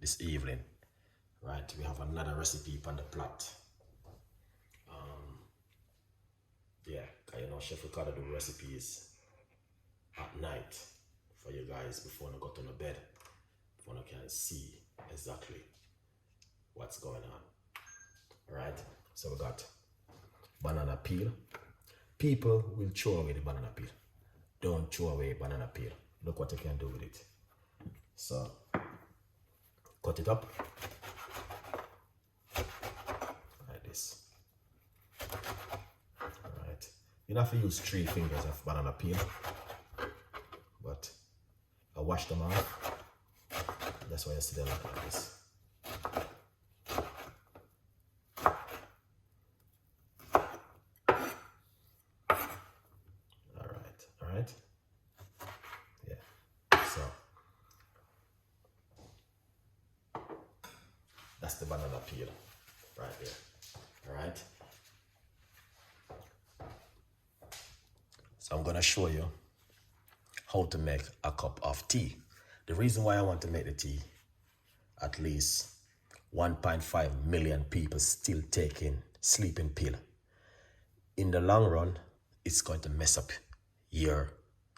this evening. Right, we have another recipe on the plate. Yeah, you know, Chef Ricardo do recipes at night for you guys before you go to the bed, before you can see exactly what's going on. All right, so we got banana peel. People will throw away the banana peel. Don't throw away banana peel. Look what you can do with it. So cut it up like this. All right, you don't have to use 3 fingers of banana peel, but I wash them off. That's why you see them like this. All right. Yeah. So that's the banana peel right there. All right. So I'm gonna show you how to make a cup of tea. The reason why I want to make the tea, at least 1.5 million people still taking sleeping pill. In the long run, it's going to mess up your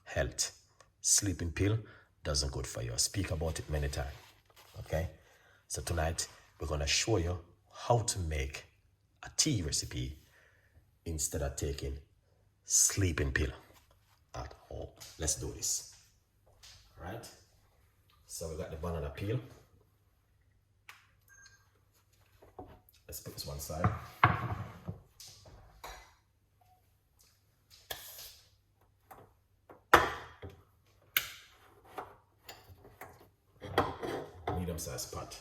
health. Sleeping pill doesn't good for you. I speak about it many times. Okay? So tonight, we're gonna show you how to make a tea recipe instead of taking sleeping pill at home. Let's do this. All right? So we got the banana peel. Let's put this one side. Medium sized pot,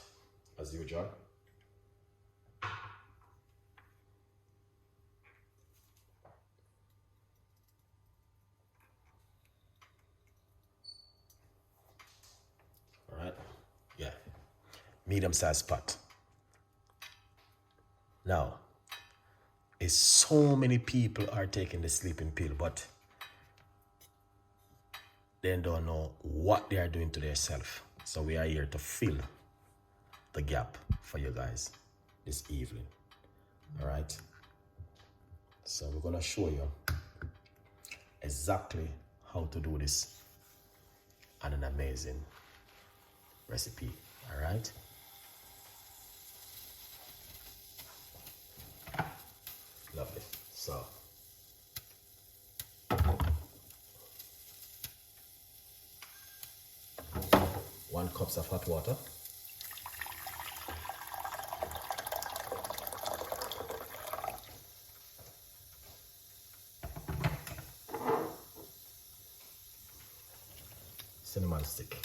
as usual. All right, yeah, medium sized pot. Now, is so many people are taking the sleeping pill, but they don't know what they are doing to themselves. So we are here to fill the gap for you guys this evening. All right. So we're gonna show you exactly how to do this and an amazing recipe. All right. Lovely. So 1 cup of hot water. Cinnamon stick.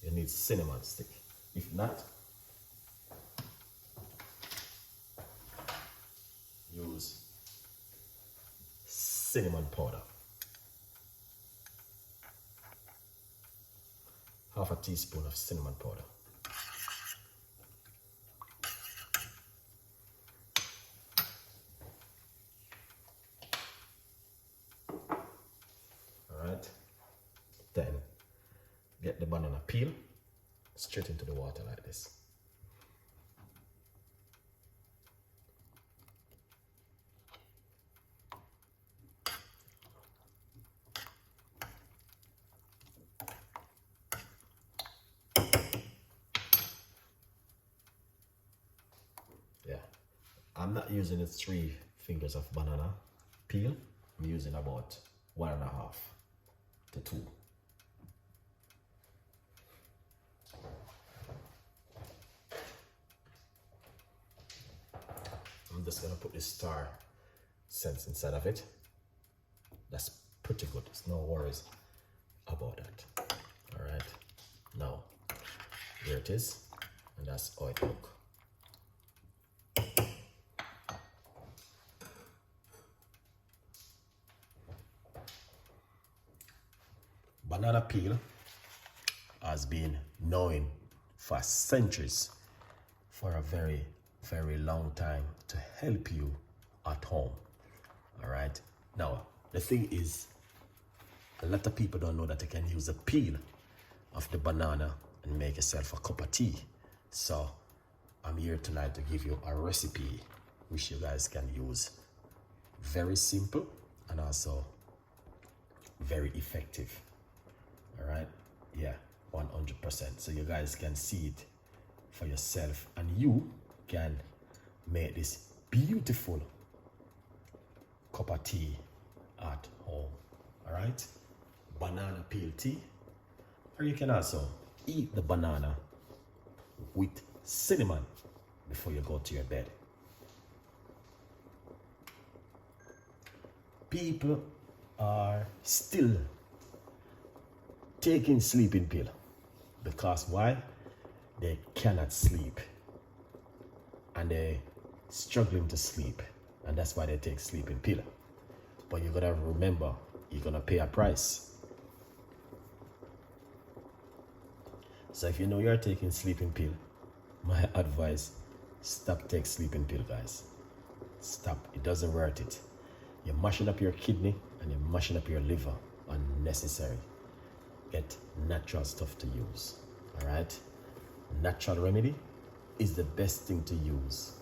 You need cinnamon stick. If not, use cinnamon powder. Half a teaspoon of cinnamon powder. All right. Then get the banana peel straight into the water like this. Yeah, I'm not using the 3 fingers of banana peel. I'm using about 1.5 to 2. I'm just gonna put this star scents inside of it. That's pretty good. There's no worries about that. All right, now here it is, and that's how it looks. Banana peel has been known for centuries, for a very, very long time, to help you at home. All right. Now, the thing is, A lot of people don't know that you can use the peel of the banana and make yourself a cup of tea. So I'm here tonight to give you a recipe which you guys can use. Very simple and also very effective. All right, yeah, 100%. So you guys can see it for yourself and you can make this beautiful cup of tea at home. All right, banana peel tea, or you can also eat the banana with cinnamon before you go to your bed. People are still taking sleeping pill because why? They cannot sleep and they're struggling to sleep, and that's why they take sleeping pill. But you gotta remember, you're gonna pay a price. So if you know you're taking sleeping pill, my advice, stop take sleeping pill, guys. Stop, it doesn't worth it. You're mashing up your kidney and you're mashing up your liver unnecessary. Get natural stuff to use. All right, natural remedy is the best thing to use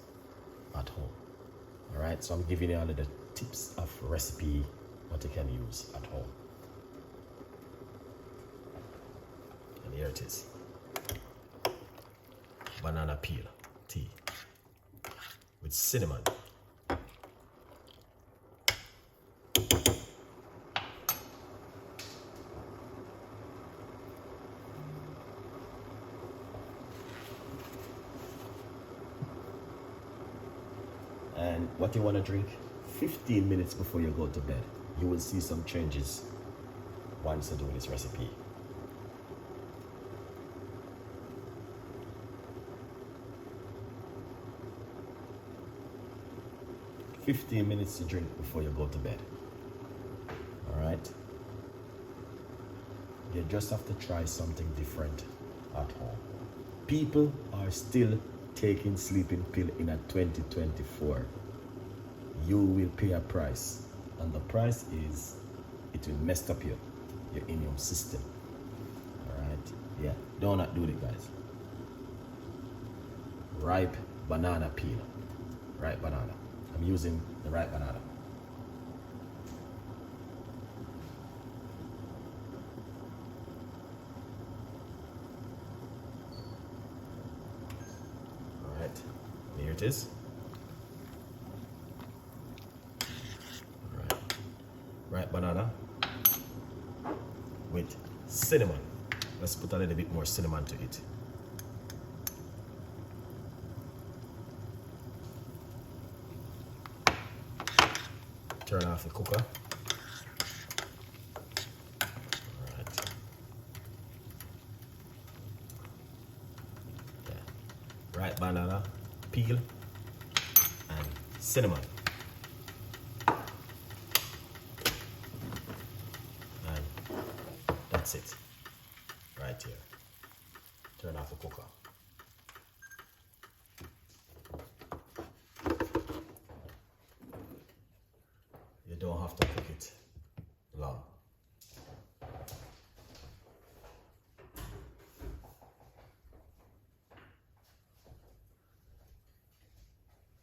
at home. All right, so I'm giving you all of the tips of recipe what you can use at home. And here it is, banana peel tea with cinnamon. And what you want to drink 15 minutes before you go to bed. You will see some changes once you do this recipe. "15 minutes to drink before you go to bed." All right, you just have to try something different at home. People are still taking sleeping pill in a 2024. You will pay a price, and the price is it will mess up your immune system. All right, yeah, do not do it, guys. Ripe banana peel, ripe banana. I'm using the ripe banana. All right, here it is. All right, ripe banana with cinnamon. Let's put a little bit more cinnamon to it. Turn off the cooker. All right. Yeah. Ripe banana, peel, and cinnamon. And that's it. Right here. Turn off the cooker. You don't have to cook it long.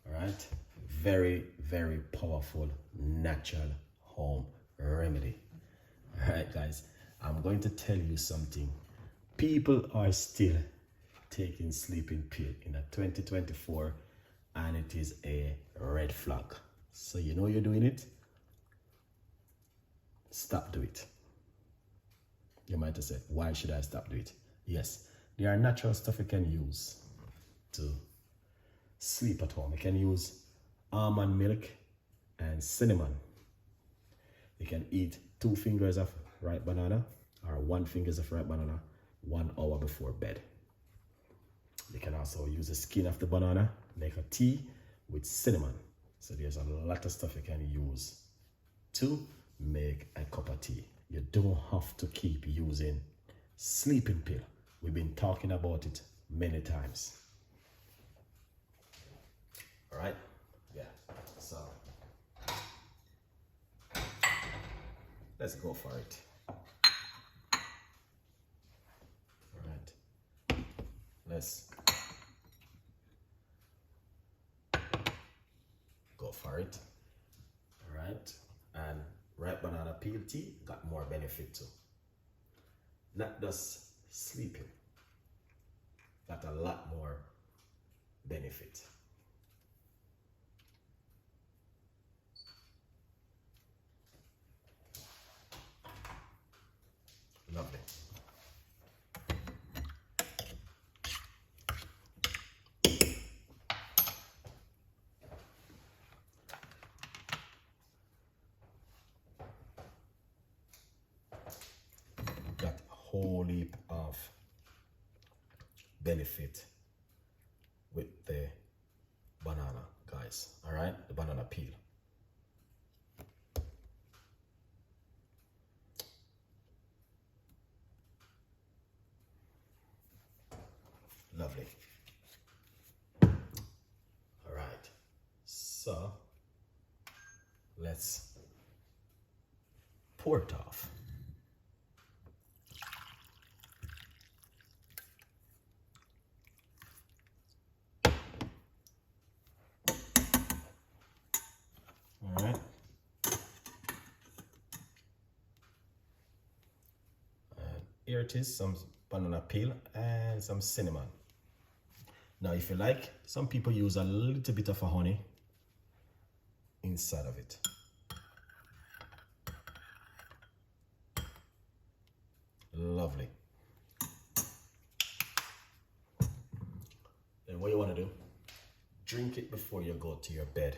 All right, very, very powerful natural home remedy. All right, guys, I'm going to tell you something. People are still taking sleeping pill in a 2024, and it is a red flag. So you know you're doing it. Stop doing it. You might have said, why should I stop doing it? Yes, there are natural stuff you can use to sleep at home. You can use almond milk and cinnamon. You can eat 2 fingers of ripe banana or 1 finger of ripe banana 1 hour before bed. You can also use the skin of the banana, make a tea with cinnamon. So there's a lot of stuff you can use to make a cup of tea. You don't have to keep using sleeping pill. We've been talking about it many times. All right, yeah, so let's go for it. Yes. Go for it. All right. And ripe banana peel tea got more benefit too. Not just sleeping, got a lot more benefit. Lovely. Got a whole heap of benefit with the banana, guys. All right, the banana peel. Lovely. All right, so let's pour it off. All right. And here it is, some banana peel and some cinnamon. Now, if you like, some people use a little bit of a honey inside of it. Lovely. Then what you want to do, drink it before you go to your bed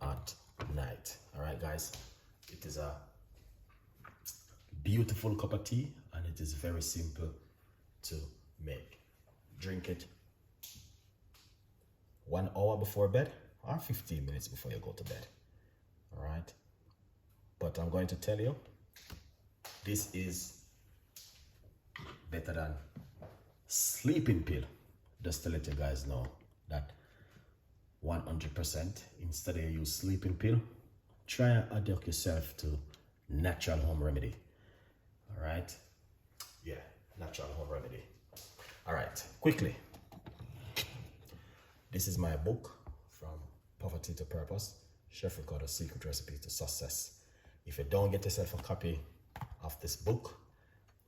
at night. All right, guys, it is a beautiful cup of tea and it is very simple to make. Drink it 1 hour before bed or 15 minutes before you go to bed. All right, but I'm going to tell you, this is better than sleeping pill. Just to let you guys know that 100%, instead of you use sleeping pill, try and adapt yourself to natural home remedy. All right, yeah, natural home remedy. All right, quickly, this is my book, From Poverty to Purpose, Chef Ricardo's Secret Recipe to Success. If you don't get yourself a copy of this book,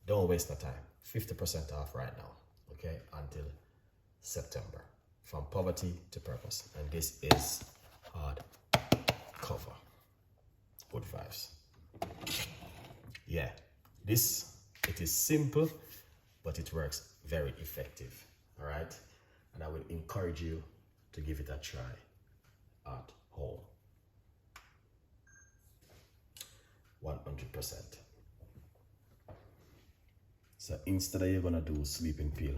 don't waste the time. 50% off right now, okay, until September. From Poverty to Purpose. And this is hard cover. Good vibes. Yeah, this, it is simple, but it works very effective. All right, and I would encourage you to give it a try at home. 100%. So instead of you're gonna do sleeping pill,